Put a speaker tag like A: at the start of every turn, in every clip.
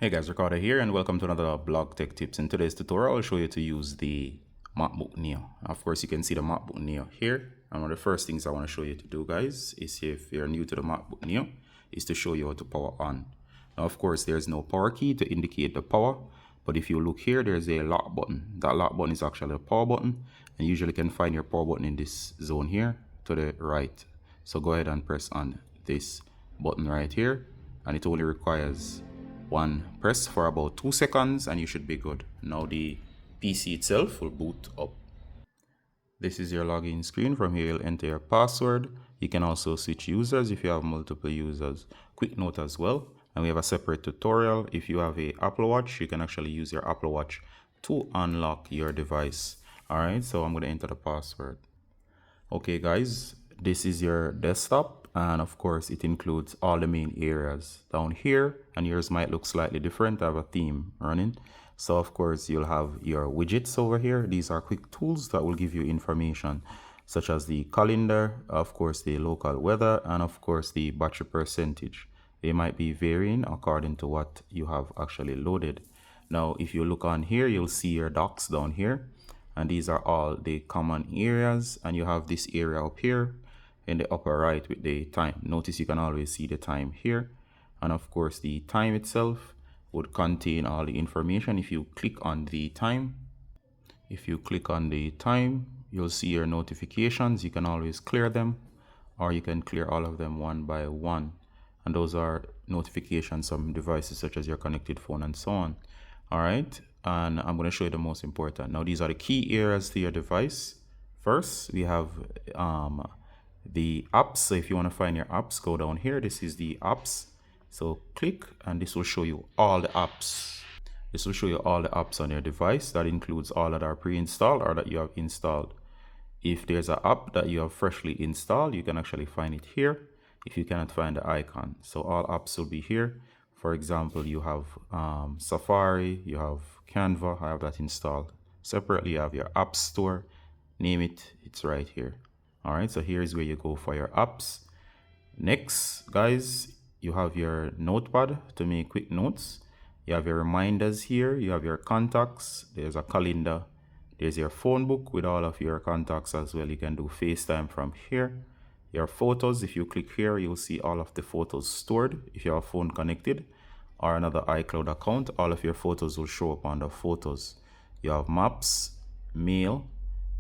A: Hey guys, Ricardo here and welcome to another blog tech tips. In today's tutorial, I'll show you to use the MacBook Neo. Of course, you can see the MacBook Neo here. And one of the first things I want to show you to do, guys, is if you're new to the MacBook Neo, is to show you how to power on. Now, of course, there's no power key to indicate the power, but if you look here, there's a lock button. That lock button is actually a power button, and you usually can find your power button in this zone here to the right. So go ahead and press on this button right here, and it only requires one press for about 2 seconds and you should be good. Now the PC itself will boot up. This is your login screen. From here you'll enter your password. You can also switch users if you have multiple users. Quick note as well, and we have a separate tutorial. If you have a Apple Watch, you can actually use your Apple Watch to unlock your device. Alright, so I'm going to enter the password. Okay guys, this is your desktop, and of course it includes all the main areas down here, and yours might look slightly different. I have a theme running, so of course you'll have your widgets over here. These are quick tools that will give you information such as the calendar, of course the local weather, and of course the battery percentage. They might be varying according to what you have actually loaded. Now if you look on here, you'll see your docs down here, and these are all the common areas, and you have this area up here in the upper right with the time. Notice you can always see the time here, and of course the time itself would contain all the information. If you click on the time, you'll see your notifications. You can always clear them, or you can clear all of them one by one, and those are notifications from devices such as your connected phone and so on. All right, and I'm going to show you the most important. Now these are the key areas to your device. First, we have the apps. So if you want to find your apps, go down here. This is the apps. So click, and this will show you all the apps. This will show you all the apps on your device. That includes all that are pre-installed or that you have installed. If there's an app that you have freshly installed, you can actually find it here if you cannot find the icon. So all apps will be here. For example, you have Safari, you have Canva. I have that installed separately. You have your app store, name it, it's right here. All right, so here's where you go for your apps. Next, guys, you have your notepad to make quick notes. You have your reminders here. You have your contacts. There's a calendar. There's your phone book with all of your contacts as well. You can do FaceTime from here. Your photos, if you click here, you'll see all of the photos stored. If you have a phone connected or another iCloud account, all of your photos will show up under photos. You have maps, mail,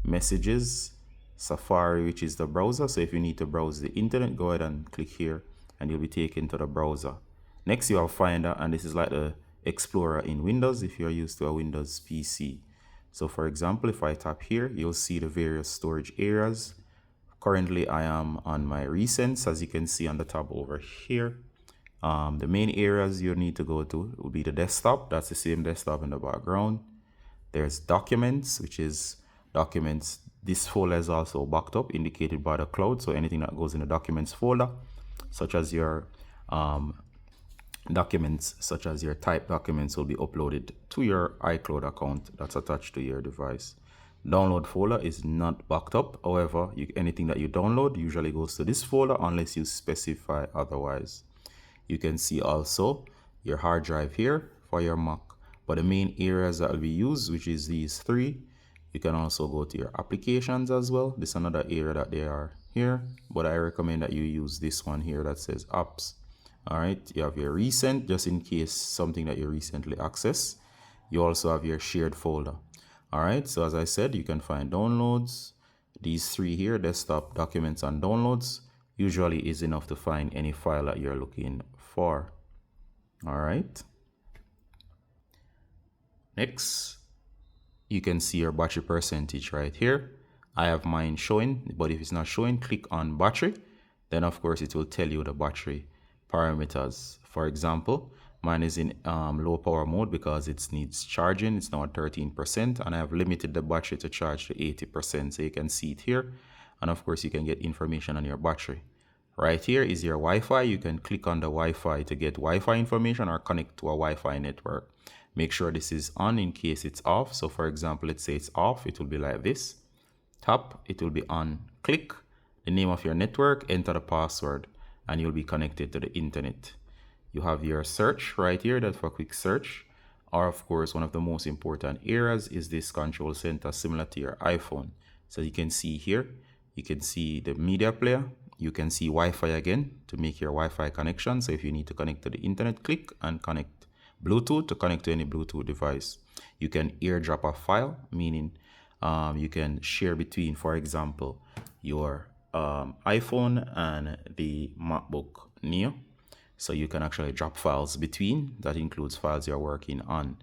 A: messages, Safari, which is the browser. So if you need to browse the internet, go ahead and click here and you'll be taken to the browser. Next, you have Finder, and this is like the Explorer in Windows if you're used to a Windows PC. So for example, if I tap here, you'll see the various storage areas. Currently, I am on my recents, as you can see on the tab over here. The main areas you need to go to will be the desktop. That's the same desktop in the background. There's documents, which is documents. This folder is also backed up, indicated by the cloud. So anything that goes in the documents folder, such as your documents, such as your typed documents, will be uploaded to your iCloud account that's attached to your device. Download folder is not backed up. However, anything that you download usually goes to this folder unless you specify otherwise. You can see also your hard drive here for your Mac, but the main areas that will be used, which is these three. You can also go to your applications as well. This is another area that they are here, but I recommend that you use this one here that says apps. All right, you have your recent, just in case something that you recently accessed. You also have your shared folder. All right, so as I said, you can find downloads. These three here, desktop, documents, and downloads, usually is enough to find any file that you're looking for. All right. Next, you can see your battery percentage right here. I have mine showing, but if it's not showing, click on battery. Then of course it will tell you the battery parameters. For example, mine is in low power mode because it needs charging. It's now at 13%, and I have limited the battery to charge to 80%. So you can see it here. And of course you can get information on your battery. Right here is your Wi-Fi. You can click on the Wi-Fi to get Wi-Fi information or connect to a Wi-Fi network. Make sure this is on in case it's off. So for example, let's say it's off, it will be like this. Tap, it will be on. Click the name of your network, enter the password, and you'll be connected to the internet. You have your search right here, that's for quick search. Or of course, one of the most important areas is this control center similar to your iPhone. So you can see here, you can see the media player. You can see Wi-Fi again to make your Wi-Fi connection. So if you need to connect to the internet, click and connect Bluetooth to connect to any Bluetooth device. You can airdrop a file, meaning you can share between, for example, your iPhone and the MacBook Neo. So you can actually drop files between. That includes files you're working on.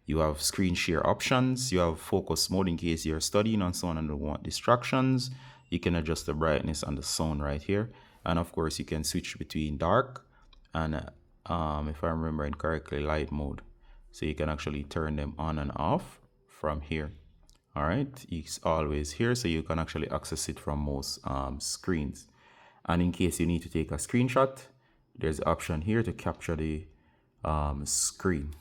A: You have screen share options. You have focus mode in case you're studying and so on and don't want distractions. You can adjust the brightness and the sound right here. And of course, you can switch between dark and, if I remember correctly, light mode. So you can actually turn them on and off from here. All right, it's always here, so you can actually access it from most screens. And in case you need to take a screenshot, there's an option here to capture the screen.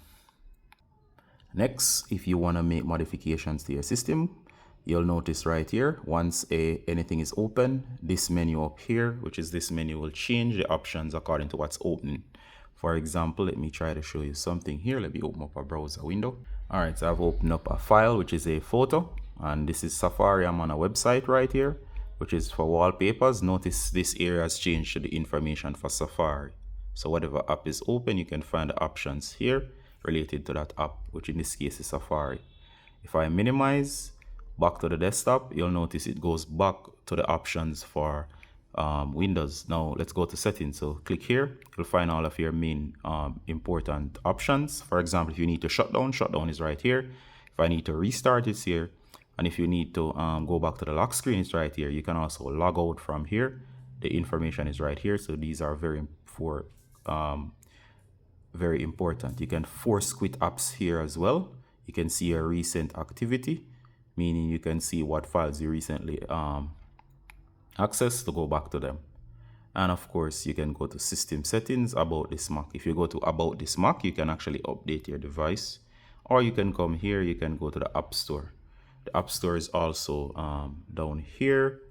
A: Next, if you want to make modifications to your system, you'll notice right here, once anything is open, this menu up here, which is this menu, will change the options according to what's open. For example, let me try to show you something here. Let me open up a browser window. All right, so I've opened up a file, which is a photo, and this is Safari. I'm on a website right here, which is for wallpapers. Notice this area has changed to the information for Safari. So whatever app is open, you can find the options here related to that app, which in this case is Safari. If I minimize back to the desktop, you'll notice it goes back to the options for Windows. Now let's go to settings. So click here, you'll find all of your main important options. For example, if you need to shutdown is right here. If I need to restart, it's here. And if you need to go back to the lock screen, it's right here. You can also log out from here. The information is right here. So these are very important. You can force quit apps here as well. You can see your recent activity, meaning you can see what files you recently access to go back to them. And of course, you can go to system settings, about this Mac. If you go to about this Mac, you can actually update your device, or you can come here, you can go to the App Store. The App Store is also down here,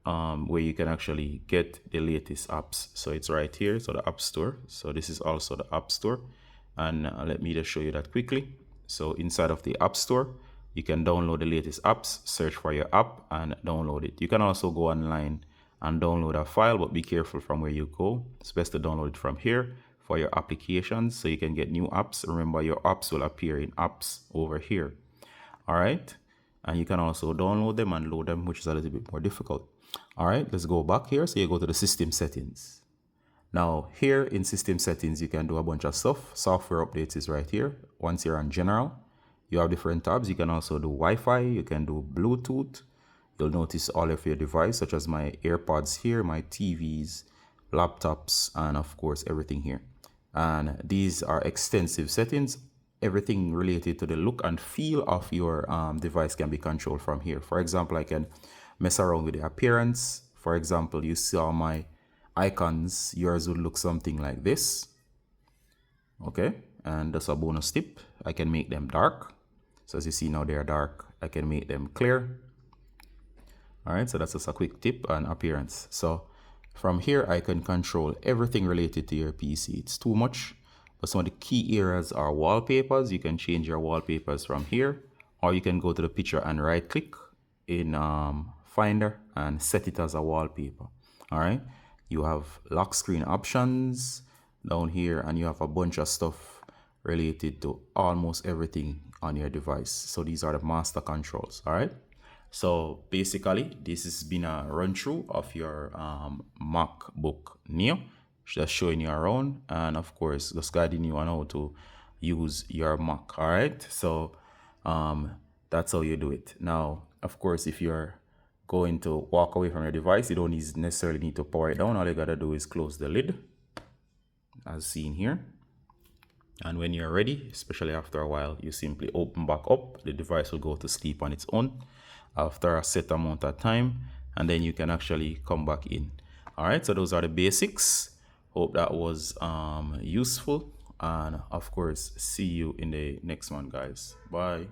A: where you can actually get the latest apps. So it's right here, so the App Store. So this is also the App Store. And let me just show you that quickly. So inside of the App Store, you can download the latest apps, search for your app and download it. You can also go online and download a file, but be careful from where you go. It's best to download it from here for your applications so you can get new apps. Remember, your apps will appear in apps over here. All right. And you can also download them and load them, which is a little bit more difficult. All right, let's go back here. So you go to the system settings. Now here in system settings, you can do a bunch of stuff. Software updates is right here. Once you're on general, you have different tabs. You can also do Wi-Fi. You can do Bluetooth. You'll notice all of your devices, such as my AirPods here, my TVs, laptops, and of course, everything here. And these are extensive settings. Everything related to the look and feel of your device can be controlled from here. For example, I can mess around with the appearance. For example, you saw my icons. Yours would look something like this. Okay, and that's a bonus tip. I can make them dark. So as you see now, they're dark. I can make them clear. All right, so that's just a quick tip on appearance. So from here, I can control everything related to your PC. It's too much, but some of the key areas are wallpapers. You can change your wallpapers from here, or you can go to the picture and right click in Finder and set it as a wallpaper. All right, you have lock screen options down here, and you have a bunch of stuff related to almost everything on your device. So these are the master controls. All right, so basically this has been a run through of your MacBook Neo, just showing you around, and of course just guiding you on how to use your Mac. All right, so that's how you do it. Now of course, if you're going to walk away from your device, you don't necessarily need to power it down. All you gotta do is close the lid, as seen here. And when you're ready, especially after a while, you simply open back up. The device will go to sleep on its own after a set amount of time, and then you can actually come back in. All right, so those are the basics. Hope that was useful, and of course, see you in the next one, guys. Bye.